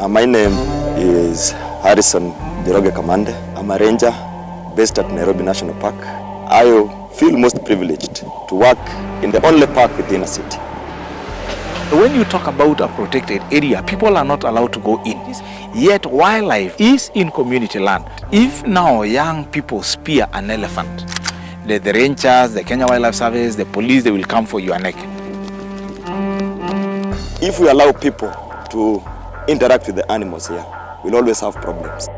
My name is Harrison Jeroge Kamande. I'm a ranger based at Nairobi National Park. I feel most privileged to work in the only park within a city. When you talk about a protected area, people are not allowed to go in. Yet wildlife is in community land. If now young people spear an elephant, the rangers, the Kenya Wildlife Service, the police, they will come for your neck. If we allow people to interact with the animals here, we'll always have problems.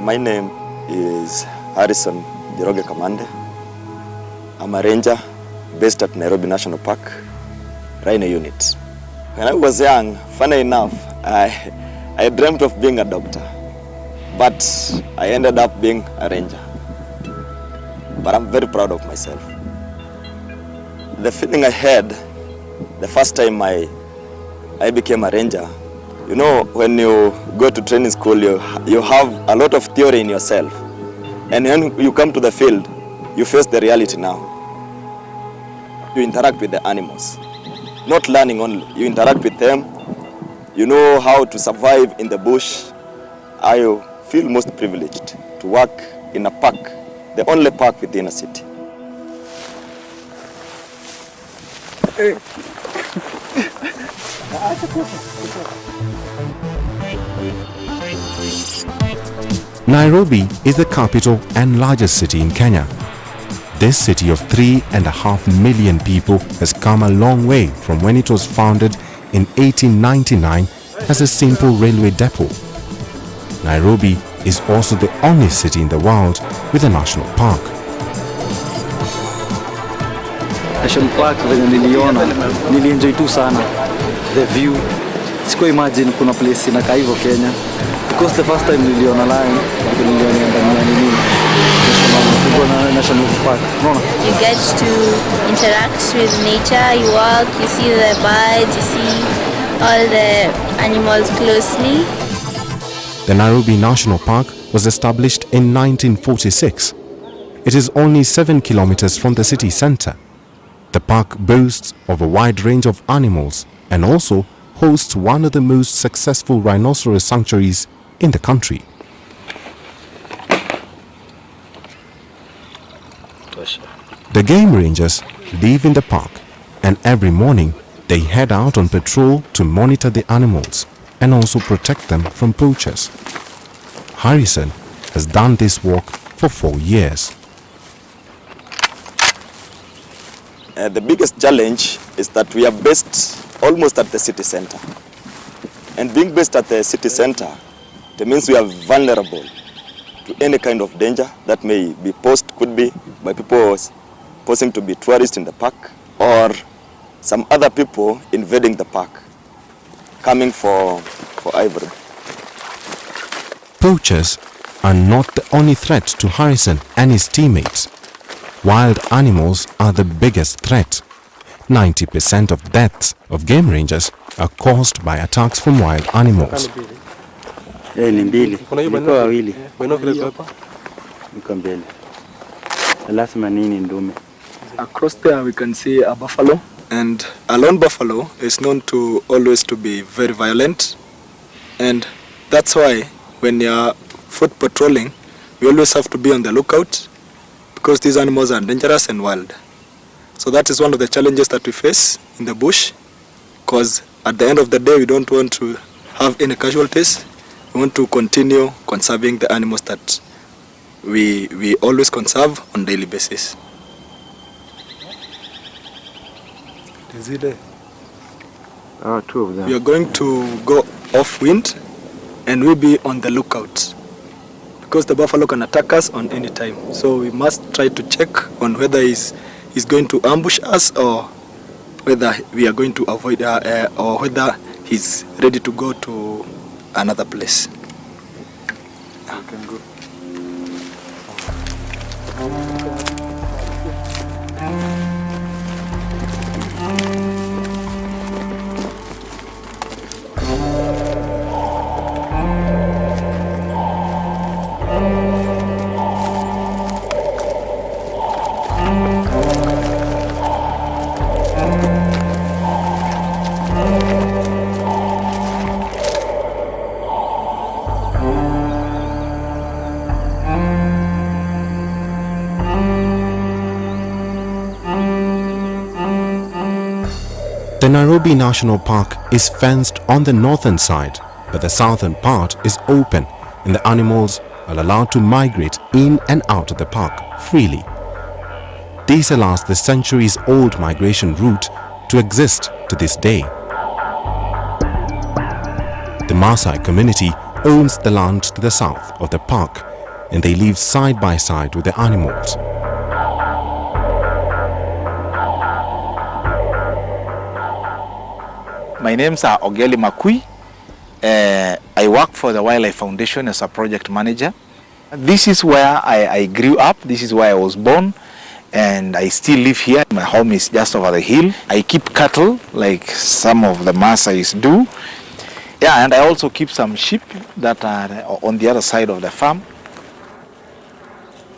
My name is Harrison Jeroge Kamande. I'm a ranger based at Nairobi National Park, Rhino Unit. When I was young, funny enough, I dreamt of being a doctor, but I ended up being a ranger. But I'm very proud of myself. The feeling I had the first time I became a ranger, you know, when you go to training school, you have a lot of theory in yourself. And when you come to the field, you face the reality now. You interact with the animals. Not learning only, you interact with them. You know how to survive in the bush. I feel most privileged to work in a park, the only park within a city. Nairobi is the capital and largest city in Kenya. This city of 3.5 million people has come a long way from when it was founded in 1899 as a simple railway depot. Nairobi is also the only city in the world with a national park. National Park venye nilienjoy tu sana the view. Sikuwa imagine kuna place inakaa hivyo Kenya. Because the first time niliona lion, niliona ndani National Park. You get to interact with nature, you walk, you see the birds, you see all the animals closely. The Nairobi National Park was established in 1946. It is only 7 kilometers from the city center. The park boasts of a wide range of animals and also hosts one of the most successful rhinoceros sanctuaries in the country. The game rangers live in the park, and every morning they head out on patrol to monitor the animals and also protect them from poachers. Harrison has done this work for 4 years. The biggest challenge is that we are based almost at the city center. And being based at the city center, it means we are vulnerable to any kind of danger that may be posed, could be by people posing to be tourists in the park or some other people invading the park, coming for ivory. Poachers are not the only threat to Harrison and his teammates. Wild animals are the biggest threat. 90% of deaths of game rangers are caused by attacks from wild animals. Ni mbili. Niko wawili. Niko mbele. Lazima nini ndume. Across there we can see a buffalo, and a lone buffalo is known to always to be very violent, and that's why when you're foot patrolling, we always have to be on the lookout because these animals are dangerous and wild. So that is one of the challenges that we face in the bush, because at the end of the day we don't want to have any casualties. We want to continue conserving the animals that we always conserve on daily basis. Is it there? Two of them. We are going to go off wind and we'll be on the lookout because the buffalo can attack us on any time. So we must try to check on whether he's going to ambush us or whether we are going to avoid or whether he's ready to go to another place. can go. The Nairobi National Park is fenced on the northern side, but the southern part is open and the animals are allowed to migrate in and out of the park freely. This allows the centuries-old migration route to exist to this day. The Maasai community owns the land to the south of the park and they live side by side with the animals. My name's Ogeli Makui. I work for the Wildlife Foundation as a project manager. This is where I grew up. This is where I was born. And I still live here. My home is just over the hill. I keep cattle like some of the Maasais do. Yeah, and I also keep some sheep that are on the other side of the farm.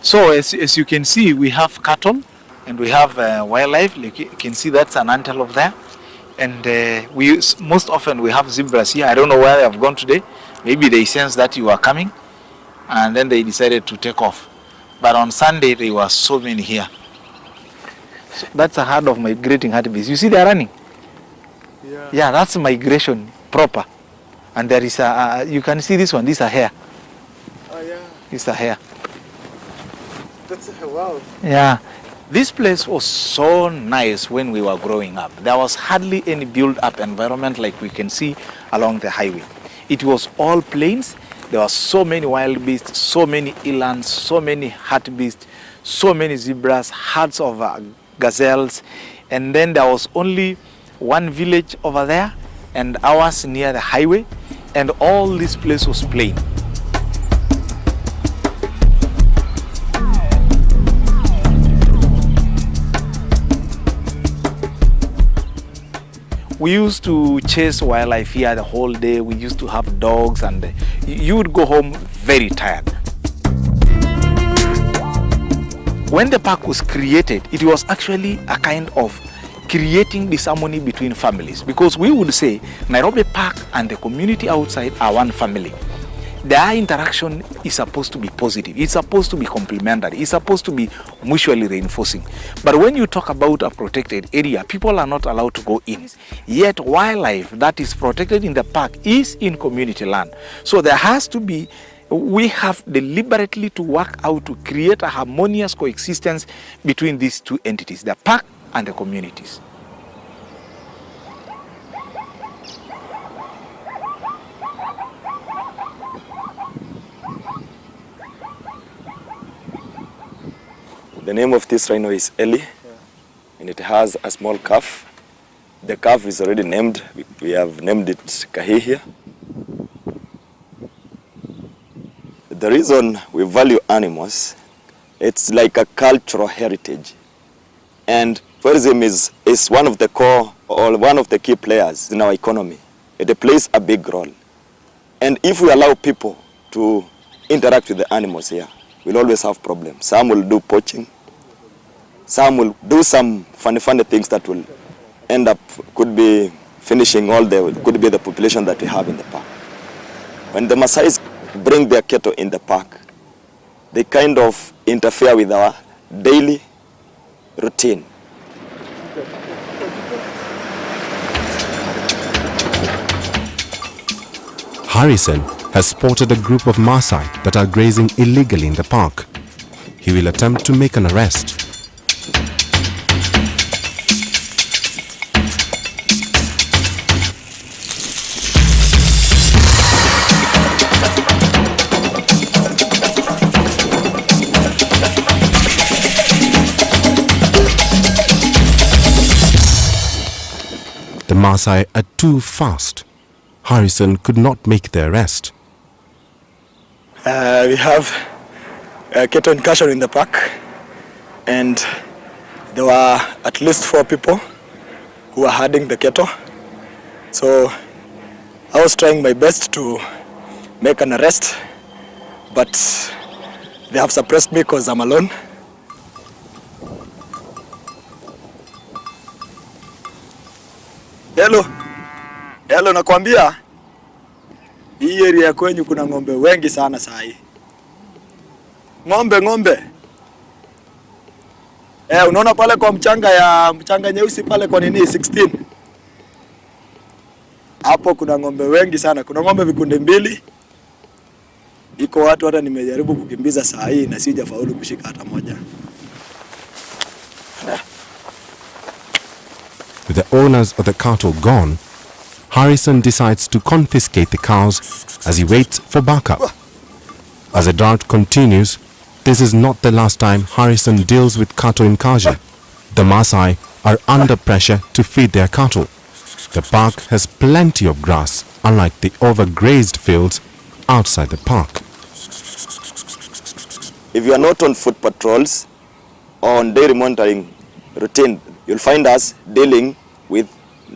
So as you can see, we have cattle and we have wildlife. Like you can see that's an antelope there. And most often we have zebras here. I don't know where they have gone today. Maybe they sensed that you are coming and then they decided to take off. But on Sunday there were so many here. So that's a herd of migrating hartebeest. You see they are running? Yeah, that's migration proper. And there is you can see this one, this is a hare. Oh yeah, This is a hare. that's wow. Yeah. This place was so nice when we were growing up. There was hardly any built-up environment like we can see along the highway. It was all plains. There were so many wild beasts, so many elands, so many hartebeests, so many zebras, herds of gazelles. And then there was only one village over there and ours near the highway. And all this place was plain. We used to chase wildlife here the whole day. We used to have dogs and you would go home very tired. When the park was created, it was actually a kind of creating this harmony between families, because we would say Nairobi Park and the community outside are one family. Their interaction is supposed to be positive. It's supposed to be complementary. It's supposed to be mutually reinforcing. But when you talk about a protected area, people are not allowed to go in. Yet wildlife that is protected in the park is in community land. So there has to be, we have deliberately to work out to create a harmonious coexistence between these two entities, the park and the communities. The name of this rhino is Eli, and it has a small calf. The calf is already named. We have named it Kahi here. The reason we value animals, it's like a cultural heritage. And tourism is one of the core or one of the key players in our economy. It plays a big role. And if we allow people to interact with the animals here, we'll always have problems. Some will do poaching. Some will do some funny things that will end up, could be finishing could be the population that we have in the park. When the Maasais bring their cattle in the park, they kind of interfere with our daily routine. Harrison has spotted a group of Maasai that are grazing illegally in the park. He will attempt to make an arrest. The Maasai are too fast. Harrison could not make the arrest. We have cattle incursion in the park, and there were at least 4 people who were herding the cattle. So I was trying my best to make an arrest, but they have suppressed me because I'm alone. Hello, nakwambia hii area kwenyu kuna ng'ombe wengi sana saa hii. Ng'ombe. Unaona pale kwa mchanga nyeusi pale kwa nini 16? Hapo kuna ng'ombe wengi sana. Kuna ng'ombe vikundi 2. Iko watu hata nimejaribu kukimbiza saa hii na sijafaulu kushika hata moja. With the owners of the cattle gone, Harrison decides to confiscate the cows as he waits for backup. As the drought continues, this is not the last time Harrison deals with cattle incursion. The Maasai are under pressure to feed their cattle. The park has plenty of grass, unlike the overgrazed fields outside the park. If you are not on foot patrols or on daily monitoring routine, you'll find us dealing with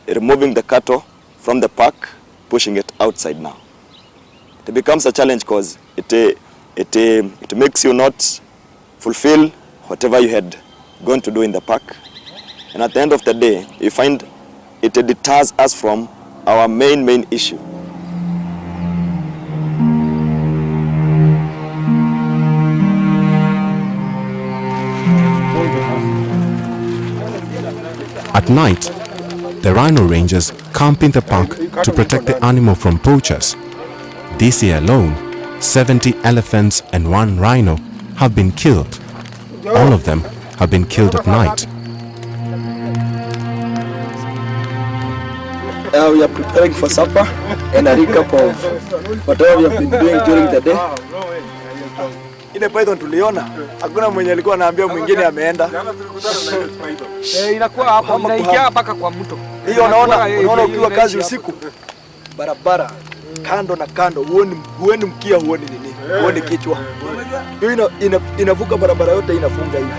removing the cattle from the park, pushing it outside now. It becomes a challenge because it makes you not fulfill whatever you had gone to do in the park. And at the end of the day, you find it deters us from our main issue. At night, the rhino rangers camp in the park to protect the animal from poachers. This year alone, 70 elephants and 1 rhino have been killed. All of them have been killed at night. We are preparing for supper and a recap of whatever we have been doing during the day. Ile python tuliona, hakuna mwenye alikuwa anaambia mwingine ameenda. Inakuwa hapo inaingia mpaka kwa mto. Hiyo unaona ukiwa kazi usiku, barabara kando na kando, huoni mkia, huoni nini, huoni kichwa. Hiyo inavuka barabara yote, inafunga hivi.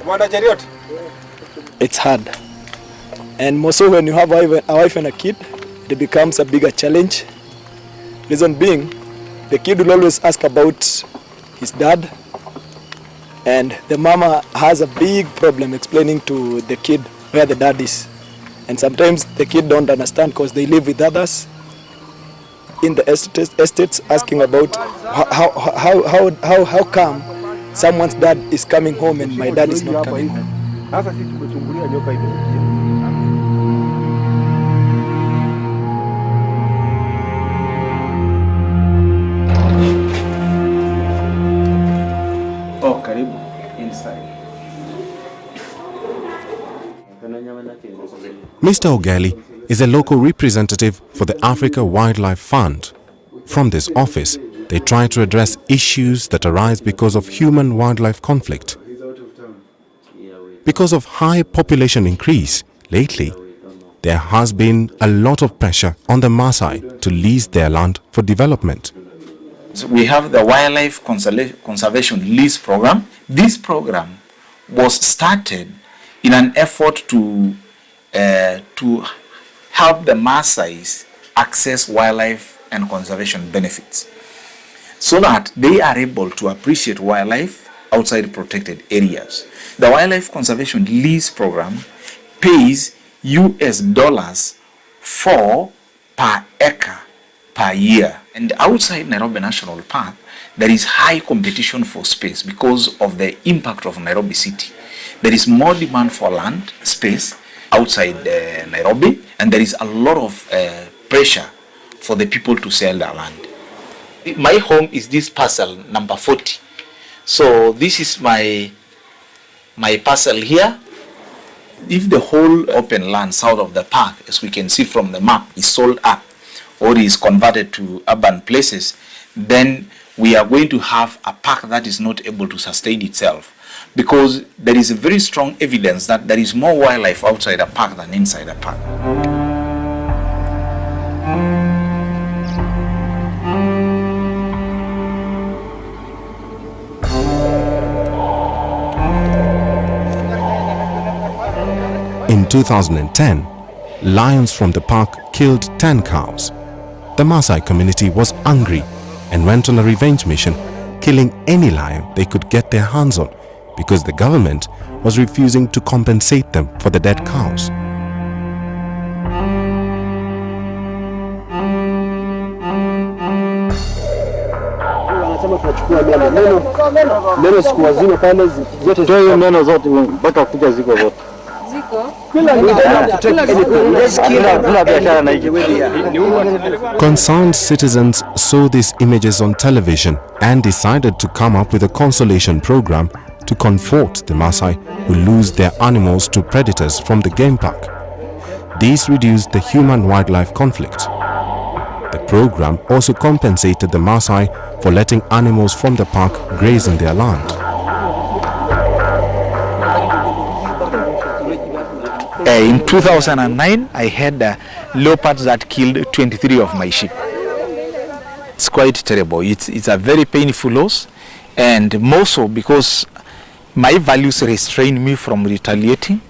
Wanda chariot. It's hard. And more so when you have a wife and a kid, it becomes a bigger challenge. Reason being, the kid will always ask about his dad, and the mama has a big problem explaining to the kid where the dad is. And sometimes the kid don't understand because they live with others in the estates asking about how come someone's dad is coming home and my dad is not coming home. Mr. Ogali is a local representative for the Africa Wildlife Fund. From this office, they try to address issues that arise because of human-wildlife conflict. Because of high population increase, lately, there has been a lot of pressure on the Maasai to lease their land for development. So we have the Wildlife Conservation Lease Program. This program was started in an effort to help the Maasais access wildlife and conservation benefits so that they are able to appreciate wildlife outside protected areas. The Wildlife Conservation Lease Program pays $4 per acre per year. And outside Nairobi National Park, there is high competition for space because of the impact of Nairobi City. There is more demand for land space outside Nairobi, and there is a lot of pressure for the people to sell their land. My home is this parcel number 40. So this is my parcel here. If the whole open land south of the park, as we can see from the map, is sold up or is converted to urban places, then we are going to have a park that is not able to sustain itself, because there is a very strong evidence that there is more wildlife outside a park than inside a park. 2010, lions from the park killed 10 cows. The Maasai community was angry and went on a revenge mission, killing any lion they could get their hands on because the government was refusing to compensate them for the dead cows. Concerned citizens saw these images on television and decided to come up with a consolation program to comfort the Maasai who lose their animals to predators from the game park. These reduced the human-wildlife conflict. The program also compensated the Maasai for letting animals from the park graze in their land. In 2009, I had leopards that killed 23 of my sheep. It's quite terrible. It's a very painful loss, and more so because my values restrain me from retaliating,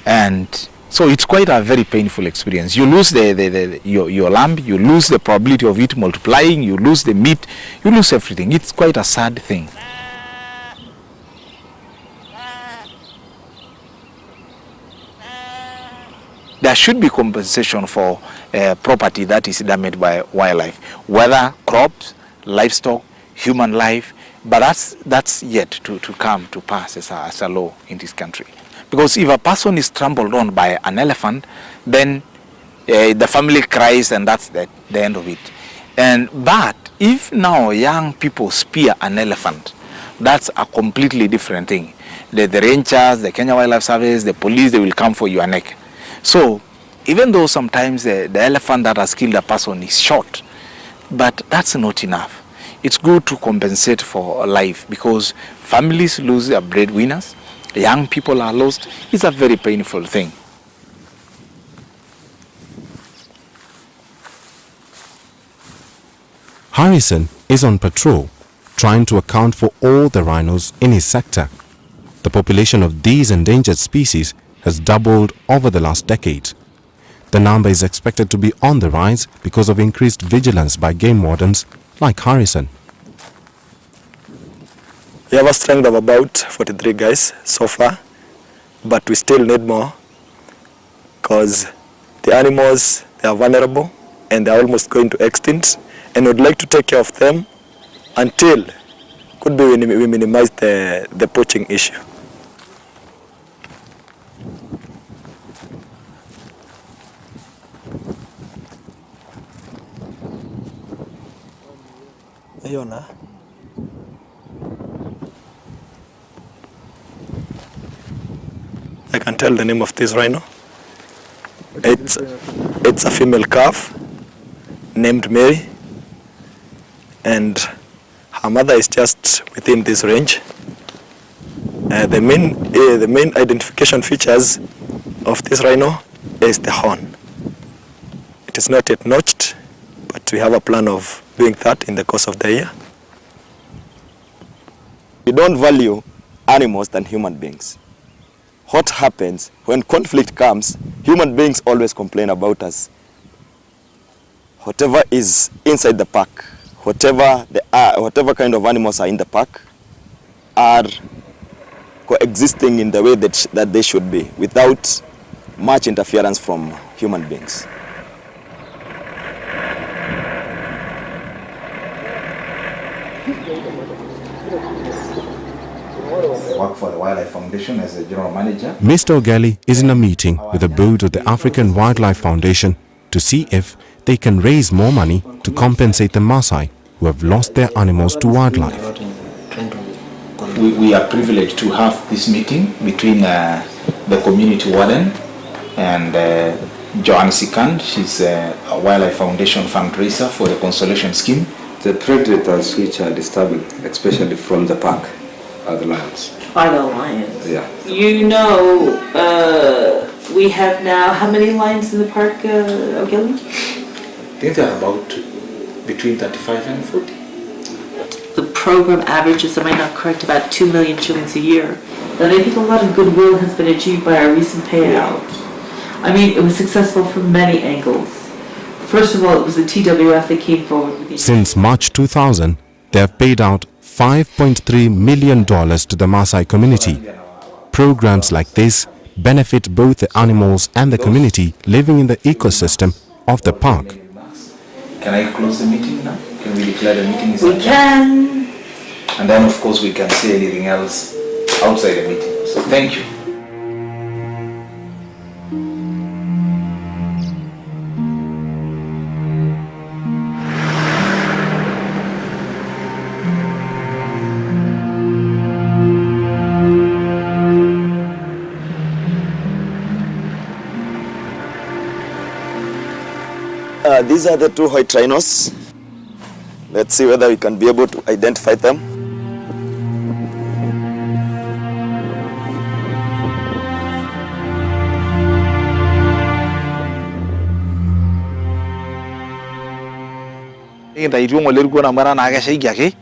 and so it's quite a very painful experience. You lose your lamb, you lose the probability of it multiplying, you lose the meat, you lose everything. It's quite a sad thing. There should be compensation for property that is damaged by wildlife, whether crops, livestock, human life, but that's yet to come to pass as a law in this country. Because if a person is trampled on by an elephant, then the family cries and that's the end of it. But if now young people spear an elephant, that's a completely different thing. The rangers, the Kenya Wildlife Service, the police, they will come for your neck. So even though sometimes the elephant that has killed a person is shot, but that's not enough. It's good to compensate for life because families lose their breadwinners, young people are lost. It's a very painful thing. Harrison is on patrol, trying to account for all the rhinos in his sector. The population of these endangered species has doubled over the last decade. The number is expected to be on the rise because of increased vigilance by game wardens like Harrison. We have a strength of about 43 guys so far, but we still need more because the animals, they are vulnerable and they are almost going to extinct, and we'd like to take care of them until could be we minimize the poaching issue. I can tell the name of this rhino. It's a female calf named Mary, and her mother is just within this range. The main identification features of this rhino is the horn. It is not yet notched, but we have a plan of doing that in the course of the year. We don't value animals than human beings. What happens when conflict comes, human beings always complain about us. Whatever is inside the park, whatever kind of animals are in the park are coexisting in the way that they should be without much interference from human beings. Work for the Wildlife Foundation as a general manager. Mr. Ogelli is in a meeting with the board of the African Wildlife Foundation to see if they can raise more money to compensate the Maasai who have lost their animals to wildlife. We are privileged to have this meeting between the community warden and Joanne Sikand. She's a Wildlife Foundation fundraiser for the conservation scheme. The predators which are disturbing, especially from the park, are the lions. Are the lions? Yeah. You know, we have now, how many lions in the park, O'Gillian? I think they're about between 35 and 40. The program averages, am I not correct, about 2 million shillings a year. And I think a lot of goodwill has been achieved by our recent payout. I mean, it was successful from many angles. First of all, it was the TWF that came forward with the... Since March 2000, they have paid out $5.3 million to the Maasai community. Programs like this benefit both the animals and the community living in the ecosystem of the park. Can I close the meeting now? Can we declare the meeting is We can. And then of course we can say anything else outside the meeting. So thank you. These are the two white rhinos. Let's see whether we can be able to identify them. Intaitu ng'ole kuona mara na keshaiki ake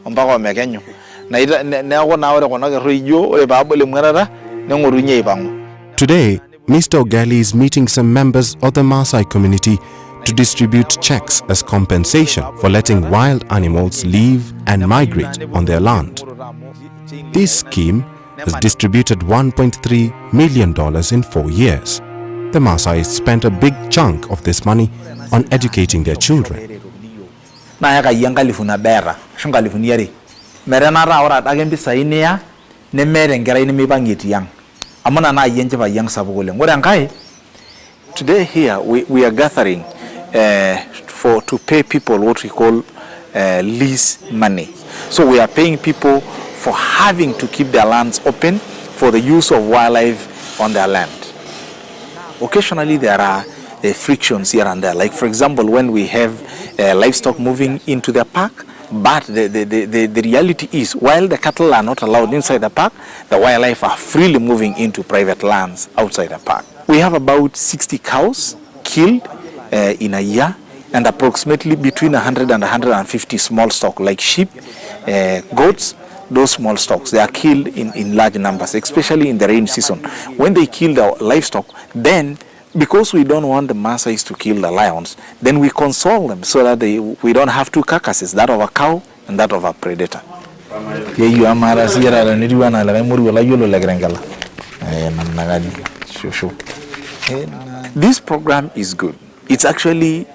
mpaka omekenyu. Neeku naa ore kuna kerro ijo ore paabol emwatata neng'orunye aipang'u. Today, Mr. Ogali is meeting some members of the Maasai community to distribute checks as compensation for letting wild animals leave and migrate on their land. This scheme has distributed $1.3 million in 4 years. The Maasai spent a big chunk of this money on educating their children. Na yaka yangali funa bera, shungali funiari. Merenara ora dage mpisai niya nemere ngerai nemipang'eti yang. Amona na yenje ba yang sapuk oleng. Ore enkae, today here we are gathering to pay people what we call lease money. So we are paying people for having to keep their lands open for the use of wildlife on their land. Occasionally there are frictions here and there. Like for example, when we have livestock moving into the park, but the reality is, while the cattle are not allowed inside the park, the wildlife are freely moving into private lands outside the park. We have about 60 cows killed in a year, and approximately between 100 and 150 small stock like sheep, goats. Those small stocks, they are killed in large numbers, especially in the rain season. When they kill the livestock, then because we don't want the Maasais to kill the lions, then we console them so that we don't have two carcasses, that of a cow and that of a predator. This program is good. It's actually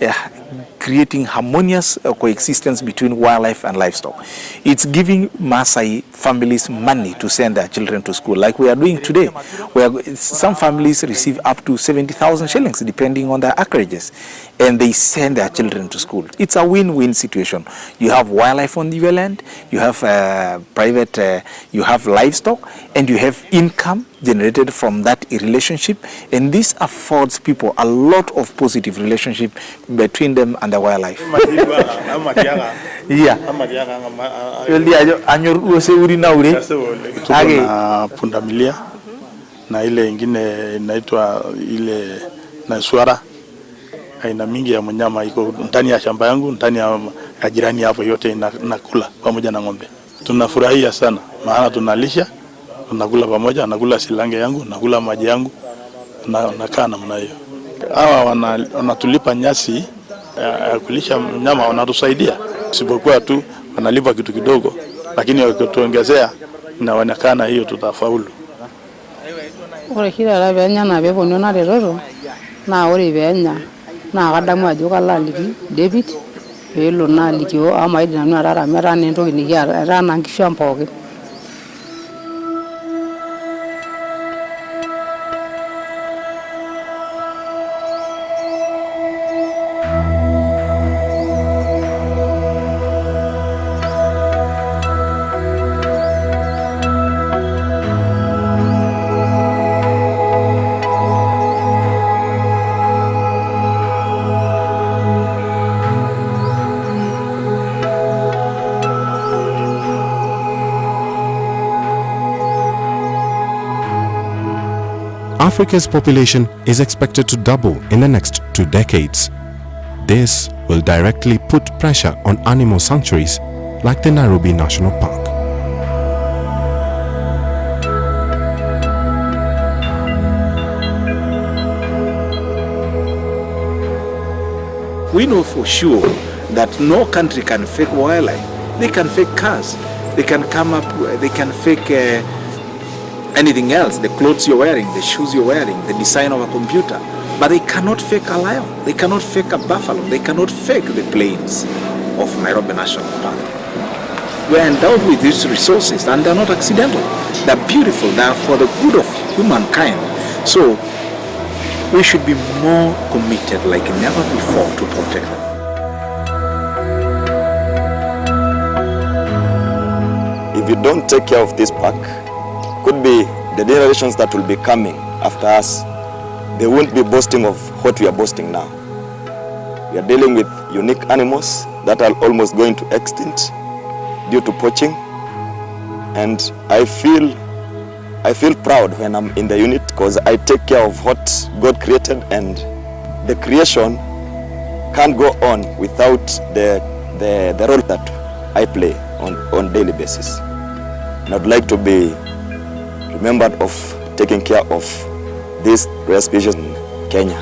creating harmonious coexistence between wildlife and livestock. It's giving Maasai families money to send their children to school, like we are doing today, where some families receive up to 70,000 shillings depending on their acreages, and they send their children to school. It's a win-win situation. You have wildlife on your land, you have you have livestock, and you have income generated from that relationship, and this affords people a lot of positive relationship between them and the wildlife. Yeah. Tuko na pundamilia na ile ingine inaitwa ile na swara. Aina mingi ya mnyama iko ndani ya shamba yangu, ndani ya jirani hapo, yote nakula pamoja na ng'ombe. Tunafurahia sana maana tunalisha, tunakula pamoja, nakula silange yangu, nakula maji yangu, nakaa namna hiyo. Hawa wanatulipa nyasi ya kulisha mnyama, wanatusaidia. Sipokuwa tu wanalipa kitu kidogo, lakini wakituongezea inaonekana hiyo tutafaulu. Ore kila la benya na bebo nona rero na ore benya na kadamu ajo kala liki David pelo na likio amaidi nanu arara mera nentoki nikiata era na nkishu pookin. Africa's population is expected to double in the next 2 decades. This will directly put pressure on animal sanctuaries like the Nairobi National Park. We know for sure that no country can fake wildlife. They can fake cars. They can come up, they can fake anything else, the clothes you're wearing, the shoes you're wearing, the design of a computer. But they cannot fake a lion. They cannot fake a buffalo. They cannot fake the plains of Nairobi National Park. We're endowed with these resources and they're not accidental. They're beautiful. They're for the good of humankind. So we should be more committed like never before to protect them. If we don't take care of this park, could be the generations that will be coming after us, they won't be boasting of what we are boasting now. We are dealing with unique animals that are almost going to extinct due to poaching. And I feel proud when I'm in the unit because I take care of what God created, and the creation can't go on without the role that I play on daily basis. And I'd like to be remembered of taking care of these rare species in Kenya.